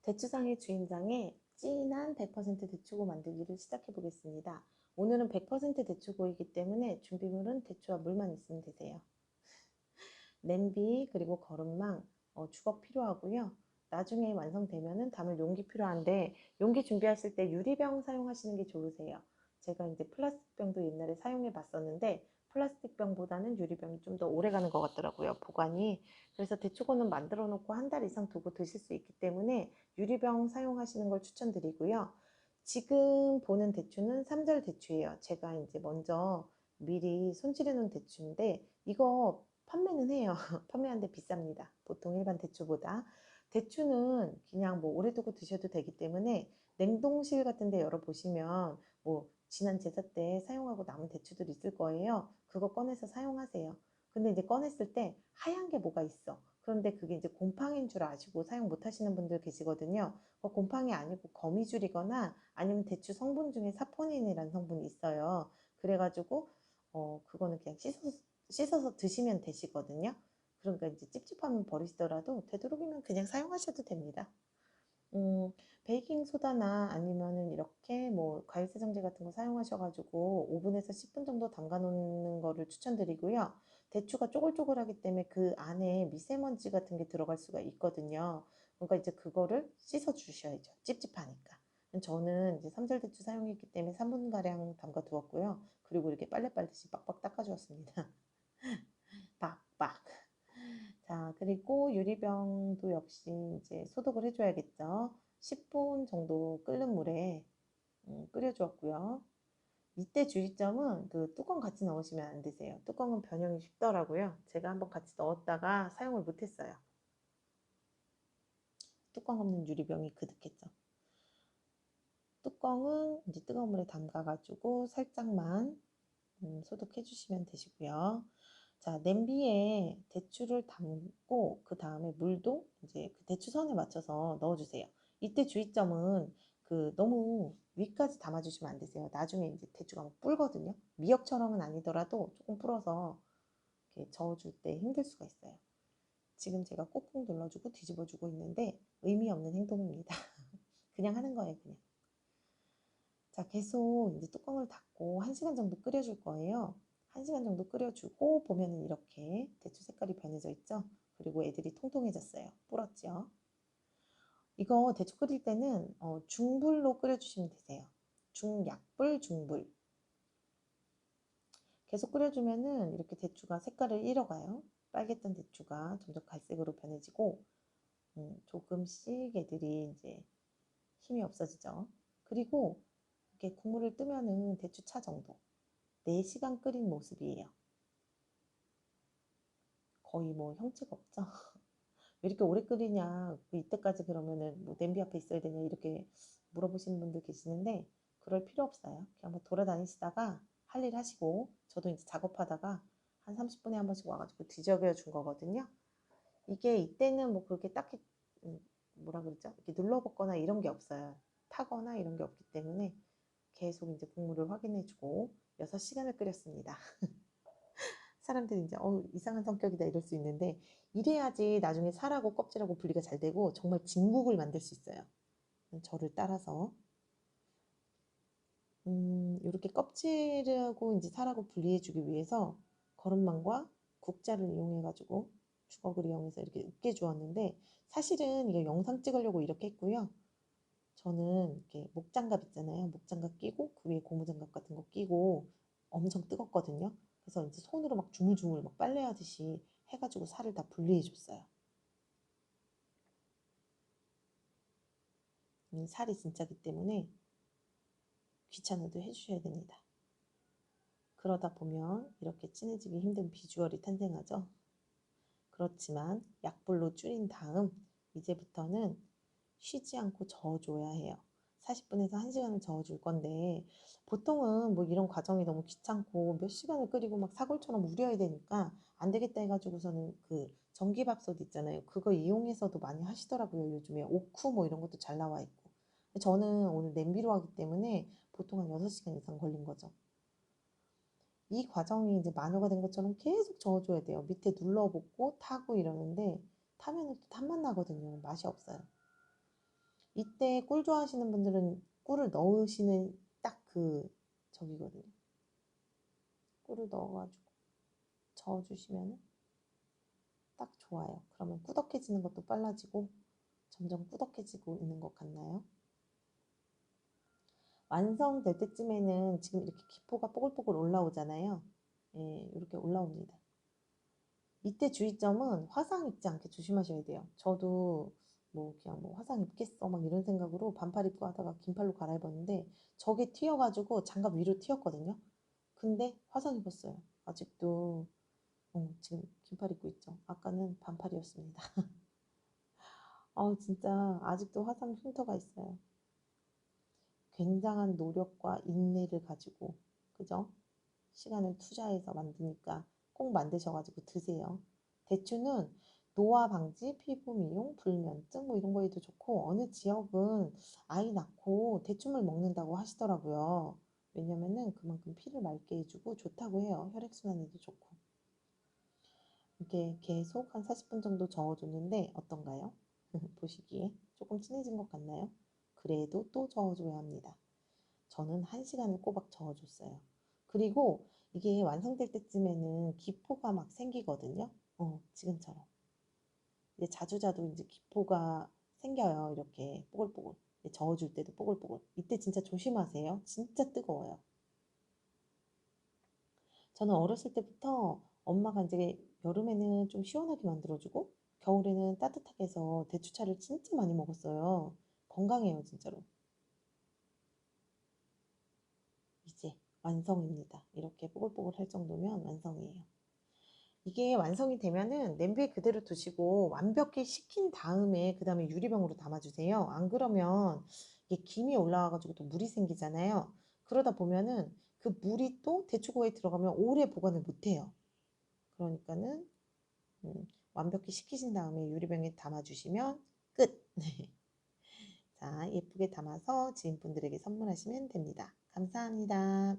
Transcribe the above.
대추상의 주인장의 진한 100% 대추고 만들기를 시작해 보겠습니다. 오늘은 100% 대추고이기 때문에 준비물은 대추와 물만 있으면 되세요. 냄비 그리고 거름망, 주걱 필요하고요. 나중에 완성되면은 담을 용기 필요한데 용기 준비하실 때 유리병 사용하시는 게 좋으세요. 제가 이제 플라스틱 병도 옛날에 사용해 봤었는데 플라스틱 병보다는 유리병이 좀 더 오래 가는 것 같더라고요, 보관이. 그래서 대추고는 만들어 놓고 한 달 이상 두고 드실 수 있기 때문에 유리병 사용하시는 걸 추천드리고요. 지금 보는 대추는 삼절 대추예요. 제가 이제 먼저 미리 손질해 놓은 대추인데 이거 판매는 해요. 판매하는데 비쌉니다. 보통 일반 대추보다. 대추는 그냥 뭐 오래 두고 드셔도 되기 때문에 냉동실 같은 데 열어보시면 뭐 지난 제사 때 사용하고 남은 대추들 있을 거예요. 그거 꺼내서 사용하세요. 근데 이제 꺼냈을 때 하얀 게 뭐가 있어. 그런데 그게 이제 곰팡이인 줄 아시고 사용 못 하시는 분들 계시거든요. 곰팡이 아니고 거미줄이거나 아니면 대추 성분 중에 사포닌이라는 성분이 있어요. 그래가지고 그거는 그냥 씻어서 드시면 되시거든요. 그러니까 이제 찝찝하면 버리시더라도 되도록이면 그냥 사용하셔도 됩니다. 베이킹 소다나 아니면은 이렇게 뭐 과일 세정제 같은 거 사용하셔가지고 5분에서 10분 정도 담가 놓는 거를 추천드리고요. 대추가 쪼글쪼글하기 때문에 그 안에 미세먼지 같은 게 들어갈 수가 있거든요. 그러니까 이제 그거를 씻어 주셔야죠. 찝찝하니까. 저는 이제 삼절대추 사용했기 때문에 3분가량 담가 두었고요. 그리고 이렇게 빨래빨듯이 빡빡 닦아 주었습니다. 빡빡. 자, 그리고 유리병도 역시 이제 소독을 해줘야겠죠. 10분 정도 끓는 물에 끓여주었고요. 이때 주의점은 그 뚜껑 같이 넣으시면 안 되세요. 뚜껑은 변형이 쉽더라고요. 제가 한번 같이 넣었다가 사용을 못했어요. 뚜껑 없는 유리병이 그득했죠. 뚜껑은 이제 뜨거운 물에 담가가지고 살짝만 소독해 주시면 되시고요. 자, 냄비에 대추를 담고 그 다음에 물도 이제 그 대추선에 맞춰서 넣어주세요. 이때 주의점은 그 너무 위까지 담아주시면 안 되세요. 나중에 이제 대추가 막 불거든요. 미역처럼은 아니더라도 조금 불어서 이렇게 저어줄 때 힘들 수가 있어요. 지금 제가 꾹꾹 눌러주고 뒤집어주고 있는데 의미 없는 행동입니다. 그냥 하는 거예요, 그냥. 자, 계속 이제 뚜껑을 닫고 1시간 정도 끓여줄 거예요. 1시간 정도 끓여주고 보면은 이렇게 대추 색깔이 변해져 있죠? 그리고 애들이 통통해졌어요. 불었죠? 이거 대추 끓일 때는 중불로 끓여주시면 되세요. 중약불, 중불. 계속 끓여주면은 이렇게 대추가 색깔을 잃어가요. 빨갰던 대추가 점점 갈색으로 변해지고 조금씩 애들이 이제 힘이 없어지죠. 그리고 이렇게 국물을 뜨면은 대추차 정도 4시간 끓인 모습이에요. 거의 뭐 형체가 없죠. 왜 이렇게 오래 끓이냐, 이때까지 그러면은 뭐 냄비 앞에 있어야 되냐 이렇게 물어보시는 분들 계시는데 그럴 필요 없어요. 그냥 뭐 돌아다니시다가 할 일 하시고 저도 이제 작업하다가 한 30분에 한 번씩 와가지고 뒤적여 준 거거든요. 이게 이때는 뭐 그렇게 딱히 뭐라 그러죠? 이렇게 눌러먹거나 이런 게 없어요. 타거나 이런 게 없기 때문에 계속 이제 국물을 확인해주고 6시간을 끓였습니다. 사람들이 이제 이상한 성격이다 이럴 수 있는데 이래야지 나중에 살하고 껍질하고 분리가 잘 되고 정말 진국을 만들 수 있어요. 저를 따라서 이렇게 껍질하고 이제 살하고 분리해주기 위해서 거름망과 국자를 이용해 가지고 주걱을 이용해서 이렇게 으깨 주었는데 사실은 이거 영상 찍으려고 이렇게 했고요. 저는 이렇게 목장갑 있잖아요. 목장갑 끼고 그 위에 고무장갑 같은 거 끼고 엄청 뜨겁거든요. 그래서 이제 손으로 막 주물주물 막 빨래하듯이 해가지고 살을 다 분리해 줬어요. 살이 진짜기 때문에 귀찮아도 해주셔야 됩니다. 그러다 보면 이렇게 진해지기 힘든 비주얼이 탄생하죠. 그렇지만 약불로 줄인 다음 이제부터는 쉬지 않고 저어줘야 해요. 40분에서 1시간을 저어줄 건데 보통은 뭐 이런 과정이 너무 귀찮고 몇 시간을 끓이고 막 사골처럼 우려야 되니까 안 되겠다 해가지고서는 그 전기밥솥 있잖아요. 그거 이용해서도 많이 하시더라고요. 요즘에 오크 뭐 이런 것도 잘 나와 있고. 저는 오늘 냄비로 하기 때문에 보통 한 6시간 이상 걸린 거죠. 이 과정이 이제 마녀가 된 것처럼 계속 저어줘야 돼요. 밑에 눌러붙고 타고 이러는데 타면은 또 탄맛 나거든요. 맛이 없어요. 이때 꿀 좋아하시는 분들은 꿀을 넣으시는 딱 그 저기거든요. 꿀을 넣어가지고 저어주시면 딱 좋아요. 그러면 꾸덕해지는 것도 빨라지고 점점 꾸덕해지고 있는 것 같나요? 완성될 때쯤에는 지금 이렇게 기포가 뽀글뽀글 올라오잖아요. 예, 이렇게 올라옵니다. 이때 주의점은 화상 입지 않게 조심하셔야 돼요. 저도 뭐 그냥 뭐 화상 입겠어 막 이런 생각으로 반팔 입고 하다가 긴팔로 갈아입었는데 저게 튀어가지고 장갑 위로 튀었거든요. 근데 화상 입었어요. 아직도 지금 긴팔 입고 있죠. 아까는 반팔이었습니다. 진짜 아직도 화상 흉터가 있어요. 굉장한 노력과 인내를 가지고 그죠? 시간을 투자해서 만드니까 꼭 만드셔가지고 드세요. 대추는 노화 방지, 피부 미용, 불면증 뭐 이런 거에도 좋고 어느 지역은 아이 낳고 대추물 먹는다고 하시더라고요. 왜냐면은 그만큼 피를 맑게 해주고 좋다고 해요. 혈액순환에도 좋고. 이렇게 계속 한 40분 정도 저어줬는데 어떤가요? 보시기에 조금 진해진 것 같나요? 그래도 또 저어줘야 합니다. 저는 1시간을 꼬박 저어줬어요. 그리고 이게 완성될 때쯤에는 기포가 막 생기거든요. 지금처럼. 이제 자주자주 이제 기포가 생겨요. 이렇게 뽀글뽀글. 저어줄 때도 뽀글뽀글. 이때 진짜 조심하세요. 진짜 뜨거워요. 저는 어렸을 때부터 엄마가 이제 여름에는 좀 시원하게 만들어주고 겨울에는 따뜻하게 해서 대추차를 진짜 많이 먹었어요. 건강해요, 진짜로. 이제 완성입니다. 이렇게 뽀글뽀글 할 정도면 완성이에요. 이게 완성이 되면은 냄비에 그대로 두시고 완벽히 식힌 다음에 그 다음에 유리병으로 담아주세요. 안 그러면 이게 김이 올라와가지고 또 물이 생기잖아요. 그러다 보면은 그 물이 또 대추고에 들어가면 오래 보관을 못해요. 그러니까는 완벽히 식히신 다음에 유리병에 담아주시면 끝. 자, 예쁘게 담아서 지인분들에게 선물하시면 됩니다. 감사합니다.